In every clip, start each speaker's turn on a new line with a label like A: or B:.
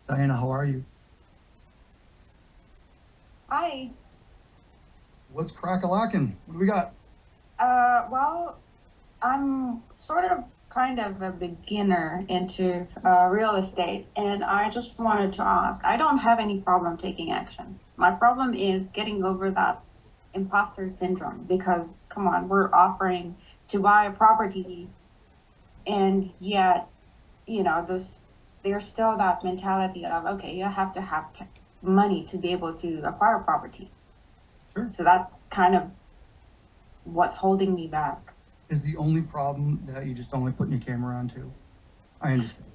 A: Diana, how are you?
B: Hi.
A: What's crack-a-lackin'? What do we got?
B: Well, I'm sort of kind of a beginner into real estate, and I just wanted to ask, I don't have any problem taking action. My problem is getting over that imposter syndrome because, come on, we're offering to buy a property, and yet, there's still that mentality of, okay, you have to have money to be able to acquire property.
A: Sure.
B: So that's kind of what's holding me back.
A: Is the only problem that you just don't like putting your camera on too? I understand.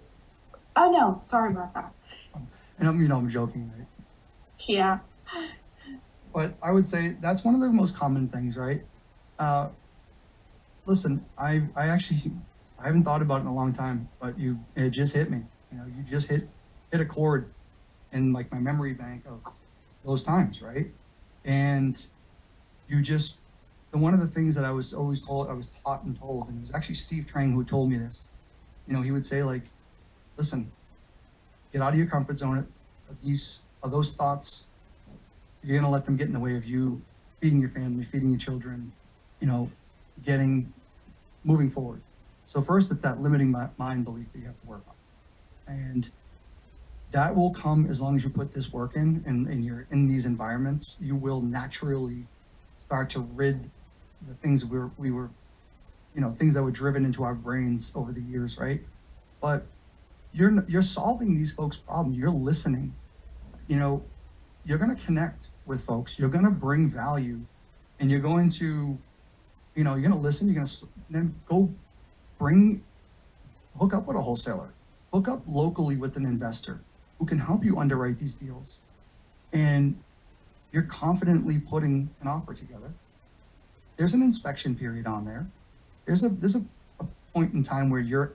B: Oh no, sorry about that.
A: And I'm joking, right?
B: Yeah.
A: But I would say that's one of the most common things, right? Uh, Listen, I actually I haven't thought about it in a long time, but it just hit me. You just hit a chord in like my memory bank of those times, right? And you just and one of the things that I was taught and told, and it was actually Steve Trang who told me this. He would say like, listen, get out of your comfort zone. These are those thoughts. You're gonna let them get in the way of you feeding your family, feeding your children, you know, getting moving forward. So first, it's that limiting mind belief that you have to work on, and that will come as long as you put this work in, and you're in these environments. You will naturally start to rid the things we were, things that were driven into our brains over the years, right? But you're solving these folks' problems. You're listening. You know, you're going to connect with folks. You're going to bring value, and you're going to, you're going to listen. You're going to then go bring hook up with a wholesaler, hook up locally with an investor who can help you underwrite these deals, and you're confidently putting an offer together. There's an inspection period on there. There's a point in time where you're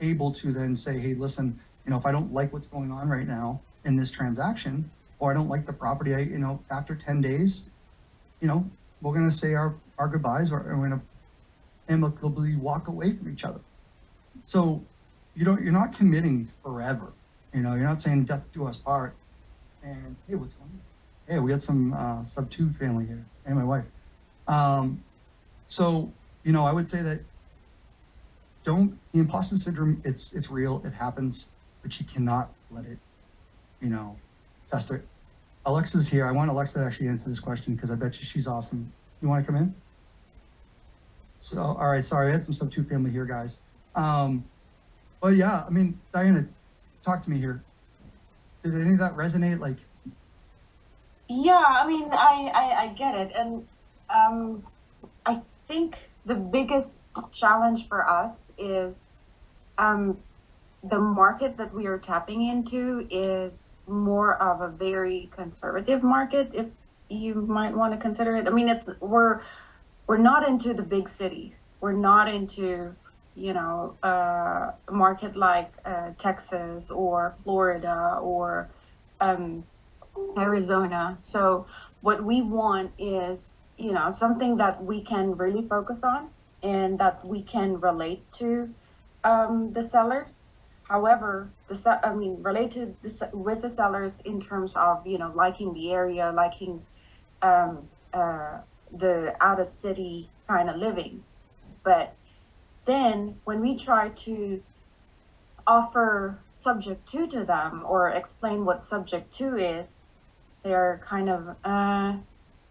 A: able to then say, hey, listen, if I don't like what's going on right now in this transaction, or I don't like the property, after 10 days, we're going to say our goodbyes, or we're going to amicably walk away from each other. So you're not committing forever. You're not saying death do us part. And hey, what's going on? Hey, we got some sub two family here, and my wife. Um, so I would say that don't the imposter syndrome. It's real. It happens, but you cannot let it, you know, fester. Alexa's here. I want Alexa to actually answer this question because I bet you she's awesome. You want to come in? So, all right. Sorry, I had some sub two family here, guys. But yeah, I mean, Diana, talk to me here. Did any of that resonate? Like,
B: Yeah, I mean, I get it. And I think the biggest challenge for us is um, the market that we are tapping into is more of a very conservative market, if you might want to consider it. I mean, we're not into the big cities. We're not into, a market like Texas or Florida or um, Arizona. So what we want is, something that we can really focus on and that we can relate to the sellers. However, I mean, relate to with the sellers in terms of, liking the area, liking um, the out of city kind of living. But then when we try to offer subject to them or explain what subject to is, they're kind of,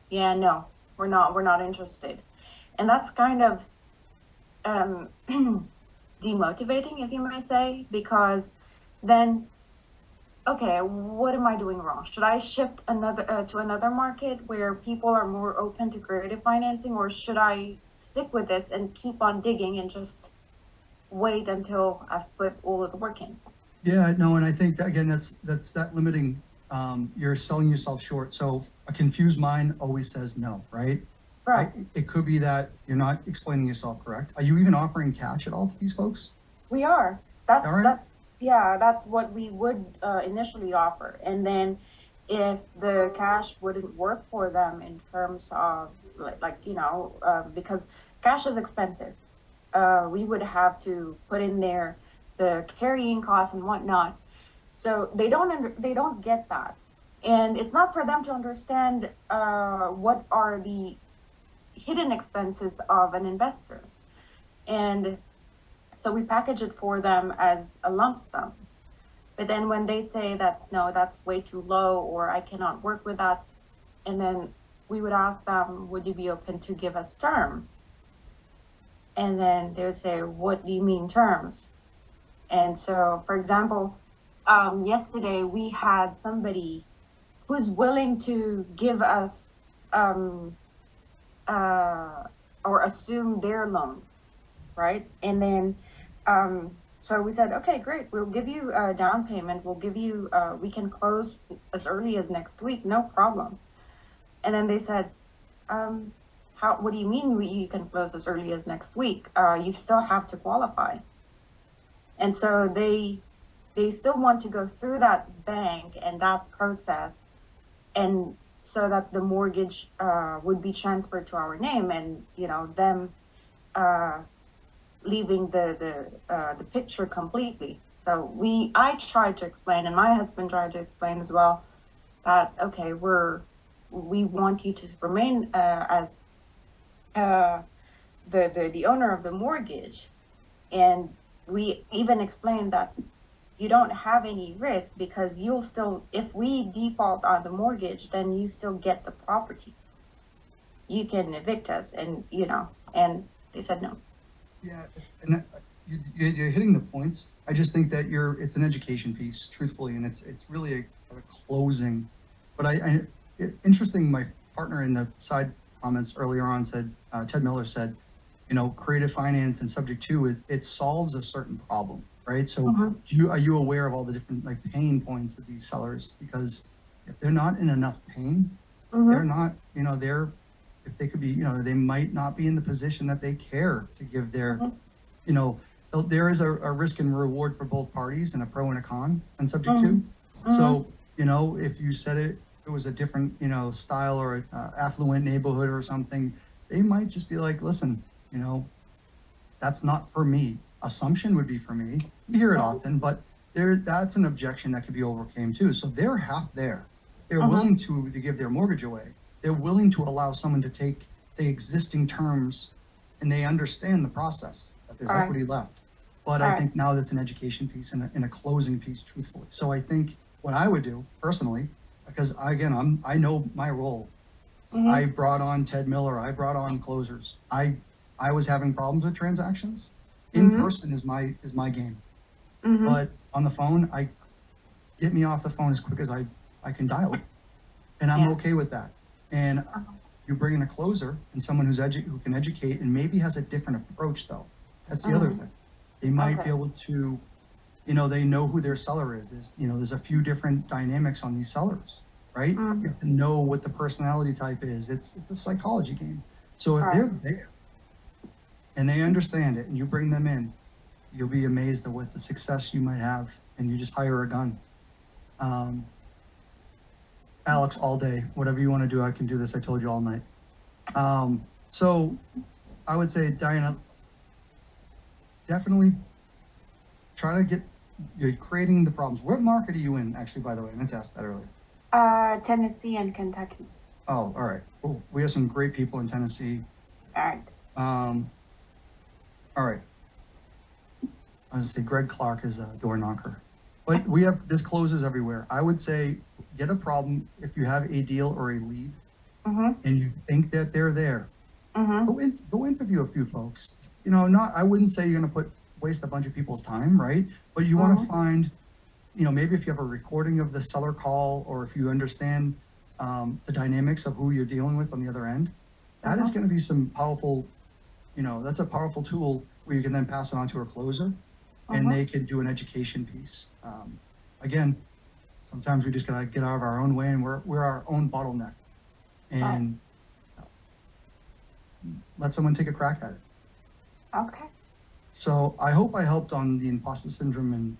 B: yeah, no, we're not interested. And that's kind of um, demotivating, if you may say, because then, okay, what am I doing wrong? Should I shift another to another market where people are more open to creative financing, or should I stick with this and keep on digging and just wait until I've put all of the work in?
A: yeah, no, and I think that again, that's that limiting. You're selling yourself short. So a confused mind always says no, right?
B: Right.
A: It could be that you're not explaining yourself correct. Are you even offering cash at all to these folks?
B: We are.
A: All
B: That's
A: right.
B: that's yeah, that's what we would initially offer. And then if the cash wouldn't work for them in terms of because cash is expensive, we would have to put in there the carrying costs and whatnot. So they don't get that, and it's not for them to understand what are the hidden expenses of an investor. And so we package it for them as a lump sum. But then when they say that, no, that's way too low, or I cannot work with that, and then we would ask them, would you be open to give us terms? And then they would say, what do you mean terms? And so, for example, yesterday we had somebody who's willing to give us or assume their loan, right? And then so we said, okay, great, we'll give you a down payment, we'll give you we can close as early as next week, no problem. And then they said, what do you mean you can close as early as next week? You still have to qualify. And so they still want to go through that bank and that process, and so that the mortgage would be transferred to our name, and them leaving the picture completely. So I tried to explain, and my husband tried to explain as well, that okay, we want you to remain as the owner of the mortgage, and we even explained that you don't have any risk, because you'll still, if we default on the mortgage, then you still get the property. You can evict us, and and they said no.
A: Yeah, and you're hitting the points. I just think that it's an education piece, truthfully, and it's really a closing. But interesting. My partner in the side comments earlier on said, Ted Miller said, creative finance and subject to it solves a certain problem, right? So are you aware of all the different pain points of these sellers? Because if they're not in enough pain, they're not, if they could be, they might not be in the position that they care to give their, there is a risk and reward for both parties, and a pro and a con and subject to. So, if you said it was a different, style or affluent neighborhood or something, they might just be like, listen, that's not for me. Assumption would be for me. You hear it often, but that's an objection that could be overcame too. So they're half there. They're willing to give their mortgage away. They're willing to allow someone to take the existing terms, and they understand the process, that there's equity left. But I think now that's an education piece and a closing piece, truthfully. So I think what I would do personally, because again, I know my role. I brought on Ted Miller. I brought on closers. I was having problems with transactions. In person is my game. But on the phone, get me off the phone as quick as I can dial it. And I'm okay with that. And you bring in a closer and someone who can educate, and maybe has a different approach though. That's the other thing. They might be able to, they know who their seller is. There's a few different dynamics on these sellers, right? You have to know what the personality type is. It's a psychology game. So if they're there and they understand it, and you bring them in, you'll be amazed at what the success you might have, and you just hire a gun. Alex, all day, whatever you want to do, I can do this. I told you all night. So I would say, Diana, definitely try to you're creating the problems. What market are you in, actually, by the way? I meant to ask that earlier.
B: Tennessee and Kentucky.
A: Oh, all right. Cool. We have some great people in Tennessee.
B: All right.
A: All right. I was going to say Greg Clark is a door knocker. But there's closers everywhere. I would say get a problem if you have a deal or a lead, and you think that they're there. Go interview a few folks. I wouldn't say you're going to waste a bunch of people's time, right? But you want to find, maybe if you have a recording of the seller call, or if you understand the dynamics of who you're dealing with on the other end, that is going to be some powerful, that's a powerful tool where you can then pass it on to a closer, and they can do an education piece. Again, sometimes we just got to get out of our own way, and we're our own bottleneck, and let someone take a crack at it.
B: Okay.
A: So I hope I helped on the imposter syndrome and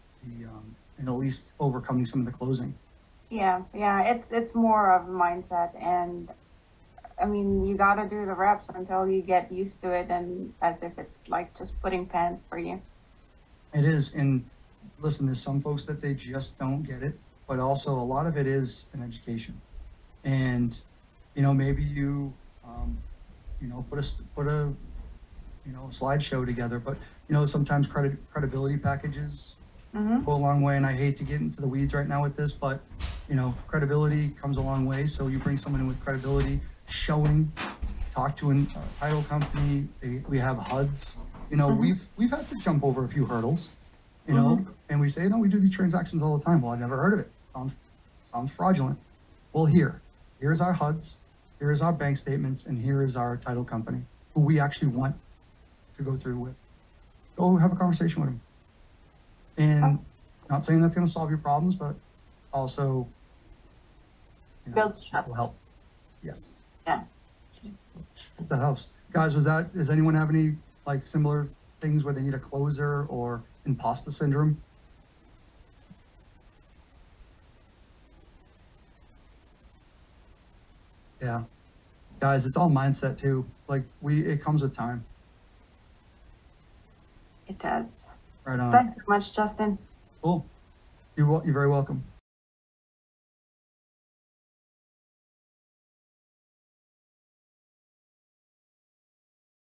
A: and at least overcoming some of the closing.
B: Yeah, it's more of mindset, and I mean, you got to do the reps until you get used to it, and as if it's like just putting pants for you.
A: It is, and listen, there's some folks that they just don't get it, but also a lot of it is an education. And, maybe you, put a, slideshow together, but, sometimes credibility packages
B: Mm-hmm.
A: go a long way. And I hate to get into the weeds right now with this, but, credibility comes a long way. So you bring someone in with credibility, showing, talk to a title company. We have HUDs. We've had to jump over a few hurdles, and we say, no, we do these transactions all the time. Well, I never heard of it. Sounds fraudulent. Well, here's our HUDs, here's our bank statements, and here is our title company who we actually want to go through with. Go have a conversation with them. And not saying that's going to solve your problems, but also
B: Builds trust.
A: will help. Yes.
B: Yeah.
A: Hope that helps. Guys, does anyone have any like similar things where they need a closer or imposter syndrome? Yeah. Guys, it's all mindset too. Like it comes with time.
B: It does.
A: Right on.
B: Thanks so much, Justin.
A: Cool. You're very welcome.